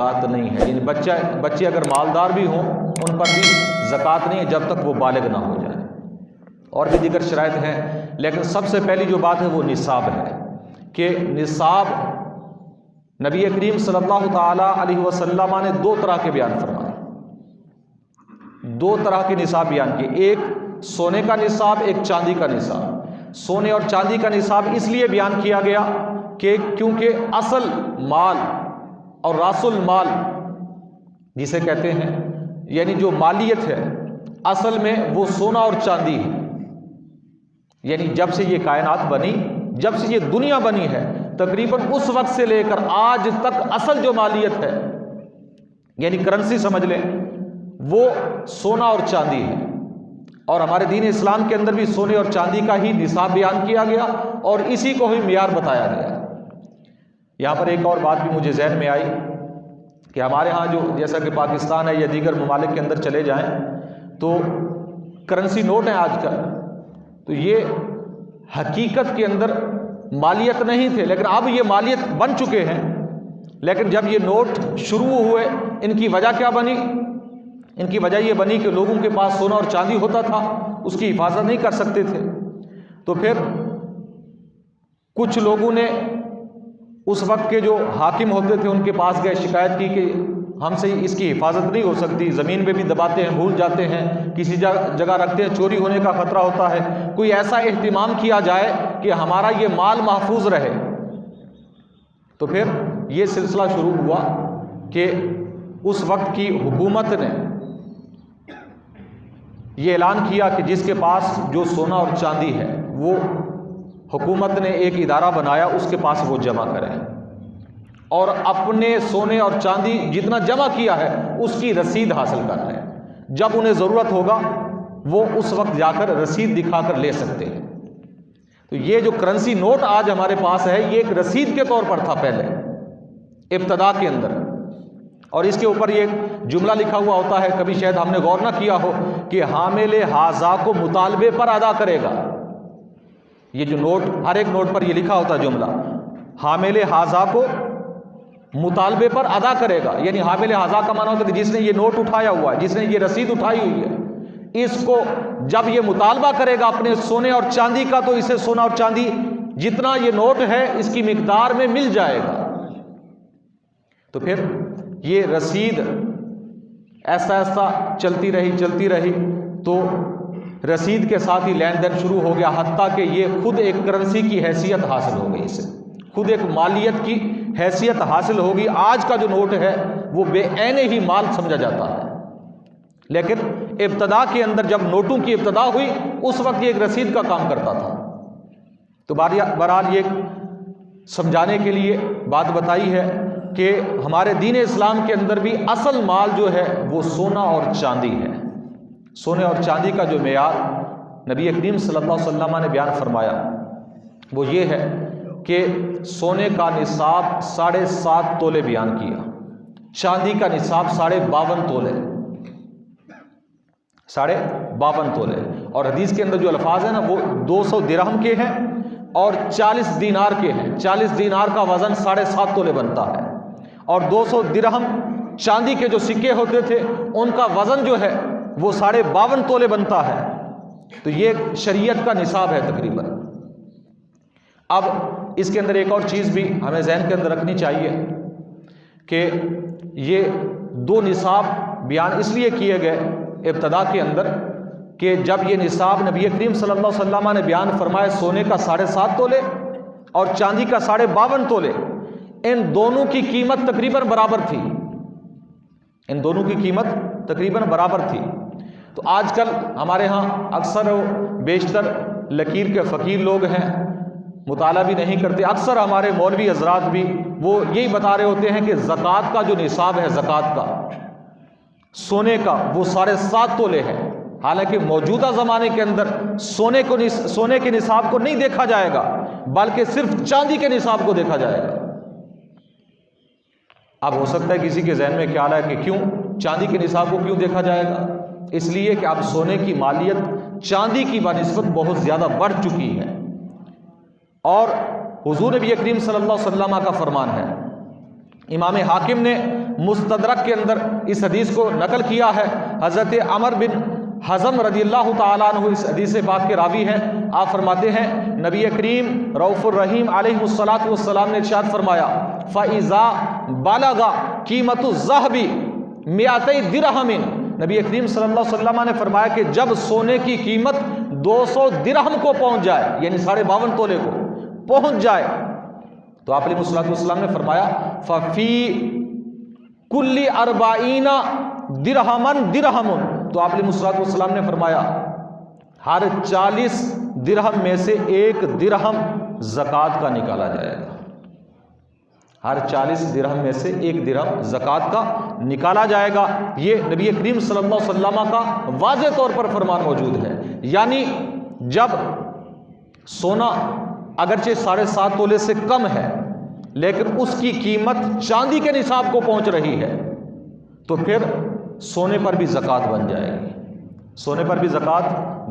ज़कात नहीं है। यानी बच्चे अगर मालदार भी हों उन पर भी ज़कात नहीं है जब तक वो बालिग ना हो जाए। और भी दीगर शराइत हैं, लेकिन सबसे पहली जो बात है वो निसाब है कि निसाब नबी करीम सल्लल्लाहु ताला अलैहि वसल्लम ने दो तरह के बयान फरमाए, दो तरह के निसाब बयान किए, एक सोने का निसाब, एक चांदी का निसाब। सोने और चांदी का निसाब इसलिए बयान किया गया कि क्योंकि असल माल और रासुल माल जिसे कहते हैं, यानी जो मालियत है असल में वो सोना और चांदी है। यानी जब से ये कायनात बनी, जब से ये दुनिया बनी है, तकरीबन उस वक्त से लेकर आज तक असल जो मालियत है यानी करेंसी समझ लें, वो सोना और चांदी है। और हमारे दीन इस्लाम के अंदर भी सोने और चांदी का ही निसाब बयान किया गया और इसी को ही मियार बताया गया। यहाँ पर एक और बात भी मुझे जहन में आई कि हमारे यहाँ जो जैसा कि पाकिस्तान है या दीगर ममालिक के अंदर चले जाएं तो करेंसी नोट हैं आजकल, तो ये हकीकत के अंदर मालियत नहीं थे, लेकिन अब ये मालियत बन चुके हैं। लेकिन जब ये नोट शुरू हुए, इनकी वजह क्या बनी? इनकी वजह ये बनी कि लोगों के पास सोना और चांदी होता था, उसकी हिफाजत नहीं कर सकते थे। तो फिर कुछ लोगों ने उस वक्त के जो हाकिम होते थे उनके पास गए, शिकायत की कि हमसे इसकी हिफाजत नहीं हो सकती, ज़मीन पे भी दबाते हैं, भूल जाते हैं, किसी जगह रखते हैं, चोरी होने का ख़तरा होता है, कोई ऐसा एहतिमाम किया जाए कि हमारा ये माल महफूज रहे। तो फिर ये सिलसिला शुरू हुआ कि उस वक्त की हुकूमत ने ये ऐलान किया कि जिसके पास जो सोना और चांदी है वो हुकूमत ने एक इदारा बनाया, उसके पास वो जमा करें और अपने सोने और चांदी जितना जमा किया है उसकी रसीद हासिल कर लें। जब उन्हें ज़रूरत होगा वो उस वक्त जाकर रसीद दिखाकर ले सकते हैं। तो ये जो करेंसी नोट आज हमारे पास है ये एक रसीद के तौर पर था पहले इब्तदा के अंदर, और इसके ऊपर ये जुमला लिखा हुआ होता है, कभी शायद हमने गौर ना किया हो कि हामिले हाजा को मुतालबे पर अदा करेगा। ये जो नोट, हर एक नोट पर ये लिखा होता है जुमला, हामिले हाजा को मुतालबे पर अदा करेगा। यानी हामिले हाजा का माना होता है जिसने ये नोट उठाया हुआ है, जिसने ये रसीद उठाई हुई है, इसको जब ये मुतालबा करेगा अपने सोने और चांदी का तो इसे सोना और चांदी जितना ये नोट है इसकी मिकदार में मिल जाएगा। तो फिर ये रसीद ऐसा ऐसा चलती रही तो रसीद के साथ ही लेन देन शुरू हो गया, हत्ता कि ये खुद एक करेंसी की हैसियत हासिल हो गई, इसे खुद एक मालियत की हैसियत हासिल होगी। आज का जो नोट है वो बेऐने ही माल समझा जाता है, लेकिन इब्तदा के अंदर जब नोटों की इब्तदा हुई उस वक्त ये एक रसीद का काम करता था। तो बहरहाल ये समझाने के लिए बात बताई है कि हमारे दीन इस्लाम के अंदर भी असल माल जो है वो सोना और चांदी है। सोने और चांदी का जो मेयार नबी करीम सल्लल्लाहु अलैहि वसल्लम ने बयान फरमाया वो ये है कि सोने का निसाब 7.5 तोले बयान किया, चांदी का निसाब 52.5 तोले, 52.5 तोले। और हदीस के अंदर जो अल्फाज है ना वो 200 दिरहम के हैं और 40 दीनार के हैं। 40 दीनार का वजन 7.5 तोले बनता है और 200 दिरहम चांदी के जो सिक्के होते थे उनका वजन जो है वो 52.5 तोले बनता है। तो ये शरीयत का निसाब है तकरीबन। अब इसके अंदर एक और चीज़ भी हमें जहन के अंदर रखनी चाहिए कि ये दो निसाब बयान इसलिए किए गए इब्तदा के अंदर कि जब ये निसाब नबी करीम सल्लल्लाहु अलैहि वसल्लम ने बयान फरमाया सोने का 7.5 तोले और चांदी का 52.5 तोले, इन दोनों की कीमत तकरीबन बराबर थी, इन दोनों की कीमत तकरीबन बराबर थी। तो आजकल हमारे यहाँ अक्सर बेशतर लकीर के फ़कीर लोग हैं, मुताला भी नहीं करते। अक्सर हमारे मौलवी हजरात भी वो यही बता रहे होते हैं कि ज़कात का जो निसाब है, ज़कात का सोने का वो 7.5 तोले है। हालांकि मौजूदा ज़माने के अंदर सोने के निसाब को नहीं देखा जाएगा बल्कि सिर्फ चांदी के निसाब को देखा जाएगा। अब हो सकता है किसी के जहन में ख्याल है कि क्यों चांदी के निसाब को क्यों देखा जाएगा? इसलिए कि अब सोने की मालियत चांदी की बनिस्बत बहुत ज़्यादा बढ़ चुकी है। और हुजूर नबी करीम सल्लल्लाहु अलैहि वसल्लम का फरमान है, इमाम हाकिम ने मुस्तदरक के अंदर इस हदीस को नकल किया है। हज़रत अमर बिन हज़म रज़ियल्लाहु ताला अन्हु इस हदीस पाक के रावी हैं। आप फरमाते हैं नबी करीम रऊफ़ुर रहीम अलैहिस्सलातु वस्सलाम ने इरशाद फरमाया, फ़इज़ा बलगा कीमतु ज़हबी मिअतै दिरहमिन, नबी करीम सल्लल्लाहु अलैहि वसल्लम ने फरमाया कि जब सोने की कीमत 200 दिरहम को पहुंच जाए, यानी 52.5 तोले को पहुंच जाए, तो आप अलैहिस्सलातु वस्सलाम ने फरमाया फ़फ़ी कुल्ली अरबाईना दिरहमन दिरहमुन, तो आप अलैहिस्सलातु वस्सलाम ने फरमाया हर 40 दिरहम में से 1 दिरहम ज़कात का निकाला जाएगा। हर 40 दिरहम में से 1 दिरहम ज़कात का निकाला जाएगा। ये नबी करीम सल्लल्लाहु अलैहि वसल्लम का वाज़े तौर पर फरमान मौजूद है। यानी जब सोना अगरचे 7.5 तोले से कम है, लेकिन उसकी कीमत चांदी के निसाब को पहुंच रही है, तो फिर सोने पर भी ज़कात बन जाएगी, सोने पर भी ज़कात